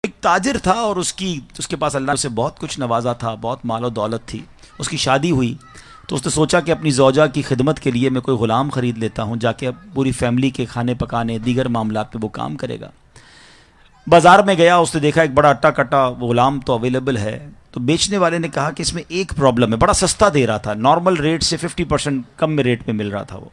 ایک تاجر تھا اور اس کے پاس اللہ سے بہت کچھ نوازا تھا، بہت مال و دولت تھی. اس کی شادی ہوئی تو اس نے سوچا کہ اپنی زوجہ کی خدمت کے لیے میں کوئی غلام خرید لیتا ہوں، جا کے پوری فیملی کے کھانے پکانے دیگر معاملات پہ وہ کام کرے گا. بازار میں گیا، اس نے دیکھا ایک بڑا اٹا کٹا غلام تو اویلیبل ہے. تو بیچنے والے نے کہا کہ اس میں ایک پرابلم ہے، بڑا سستا دے رہا تھا، نارمل ریٹ سے 50% کم میں ریٹ میں مل رہا تھا وہ.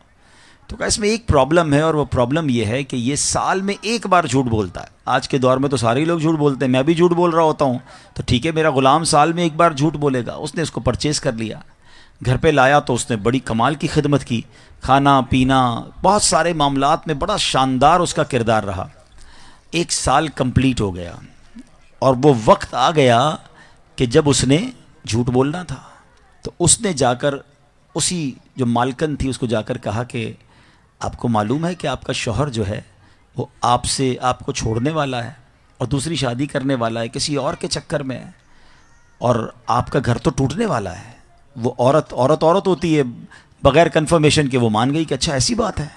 تو کہا اس میں ایک پرابلم ہے، اور وہ پرابلم یہ ہے کہ یہ سال میں ایک بار جھوٹ بولتا ہے. آج کے دور میں تو سارے ہی لوگ جھوٹ بولتے ہیں، میں بھی جھوٹ بول رہا ہوتا ہوں. تو ٹھیک ہے، میرا غلام سال میں ایک بار جھوٹ بولے گا. اس نے اس کو پرچیز کر لیا، گھر پہ لایا تو اس نے بڑی کمال کی خدمت کی، کھانا پینا بہت سارے معاملات میں بڑا شاندار اس کا کردار رہا. ایک سال کمپلیٹ ہو گیا اور وہ وقت آ گیا کہ جب اس نے جھوٹ بولنا تھا. تو اس نے جا کر اسی جو مالکن تھی اس کو جا کر کہا کہ آپ کو معلوم ہے کہ آپ کا شوہر جو ہے وہ آپ کو چھوڑنے والا ہے اور دوسری شادی کرنے والا ہے، کسی اور کے چکر میں ہے، اور آپ کا گھر تو ٹوٹنے والا ہے. وہ عورت ہوتی ہے، بغیر کنفرمیشن کے وہ مان گئی کہ اچھا ایسی بات ہے.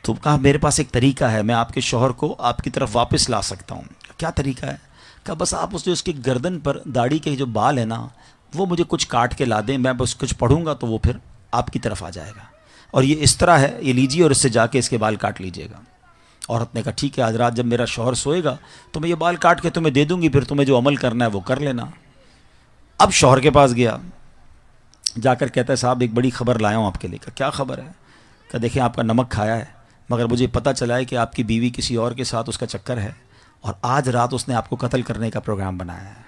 تو کہا میرے پاس ایک طریقہ ہے، میں آپ کے شوہر کو آپ کی طرف واپس لا سکتا ہوں. کیا طریقہ ہے؟ کہا بس آپ اس کی گردن پر داڑھی کے جو بال ہیں نا وہ مجھے کچھ کاٹ کے لا دیں، میں بس کچھ پڑھوں گا تو وہ پھر آپ کی طرف آ جائے گا. اور یہ اس طرح ہے، یہ لیجیے اور اس سے جا کے اس کے بال کاٹ لیجیے گا. عورت نے کہا ٹھیک ہے، آج رات جب میرا شوہر سوئے گا تو میں یہ بال کاٹ کے تمہیں دے دوں گی، پھر تمہیں جو عمل کرنا ہے وہ کر لینا. اب شوہر کے پاس گیا، جا کر کہتا ہے صاحب ایک بڑی خبر لایا ہوں آپ کے لیے. کہا کیا خبر ہے؟ کہ دیکھیں آپ کا نمک کھایا ہے، مگر مجھے پتہ چلا ہے کہ آپ کی بیوی کسی اور کے ساتھ اس کا چکر ہے، اور آج رات اس نے آپ کو قتل کرنے کا پروگرام بنایا ہے.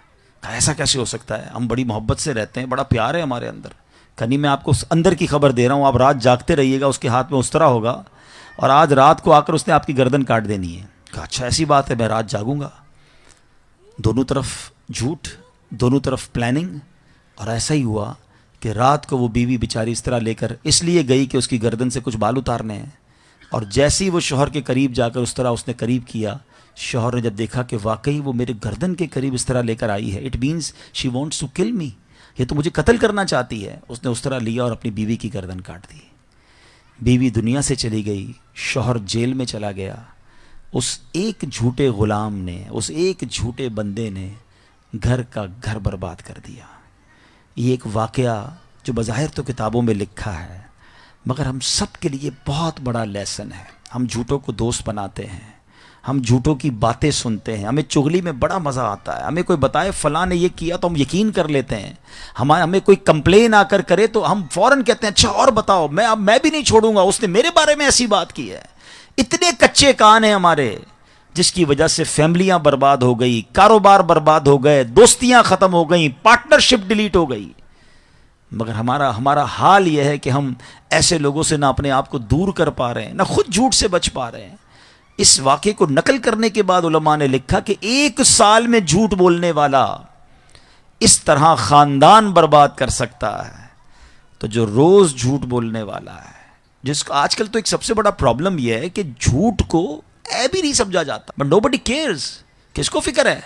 کہا ایسا کیسے ہو سکتا ہے؟ ہم بڑی محبت سے رہتے ہیں، بڑا پیار ہے ہمارے اندر. کہ نہیں، میں آپ کو اندر کی خبر دے رہا ہوں، آپ رات جاگتے رہیے گا، اس کے ہاتھ میں اس طرح ہوگا اور آج رات کو آ کر اس نے آپ کی گردن کاٹ دینی ہے. کہا اچھا ایسی بات ہے، میں رات جاگوں گا. دونوں طرف جھوٹ، دونوں طرف پلاننگ. اور ایسا ہی ہوا کہ رات کو وہ بیوی بیچاری اس طرح لے کر اس لیے گئی کہ اس کی گردن سے کچھ بال اتارنے ہیں، اور جیسے ہی وہ شوہر کے قریب جا کر اس طرح اس نے قریب کیا، شوہر نے جب دیکھا کہ واقعی وہ میرے گردن کے قریب اس طرح لے کر آئی ہے، it means she wants to kill me, یہ تو مجھے قتل کرنا چاہتی ہے. اس نے اس طرح لیا اور اپنی بیوی کی گردن کاٹ دی. بیوی دنیا سے چلی گئی، شوہر جیل میں چلا گیا. اس ایک جھوٹے غلام نے، اس ایک جھوٹے بندے نے گھر کا گھر برباد کر دیا. یہ ایک واقعہ جو بظاہر تو کتابوں میں لکھا ہے، مگر ہم سب کے لیے بہت بڑا لیسن ہے. ہم جھوٹوں کو دوست بناتے ہیں، ہم جھوٹوں کی باتیں سنتے ہیں، ہمیں چغلی میں بڑا مزہ آتا ہے. ہمیں کوئی بتائے فلاں نے یہ کیا تو ہم یقین کر لیتے ہیں. ہمیں کوئی کمپلین آ کر کرے تو ہم فوراً کہتے ہیں اچھا اور بتاؤ، میں بھی نہیں چھوڑوں گا، اس نے میرے بارے میں ایسی بات کی ہے. اتنے کچے کان ہیں ہمارے، جس کی وجہ سے فیملیاں برباد ہو گئی، کاروبار برباد ہو گئے، دوستیاں ختم ہو گئیں، پارٹنرشپ ڈیلیٹ ہو گئی. مگر ہمارا حال یہ ہے کہ ہم ایسے لوگوں سے نہ اپنے آپ کو دور کر پا رہے ہیں، نہ خود جھوٹ سے بچ پا رہے ہیں. اس واقعے کو نقل کرنے کے بعد علماء نے لکھا کہ ایک سال میں جھوٹ بولنے والا اس طرح خاندان برباد کر سکتا ہے. تو جو روز جھوٹ بولنے والا ہے، جس کو آج کل تو ایک سب سے بڑا پرابلم یہ ہے کہ جھوٹ کو عیب ہی نہیں سمجھا جاتا، بٹ نوبڈی کیئرز. کس کو فکر ہے؟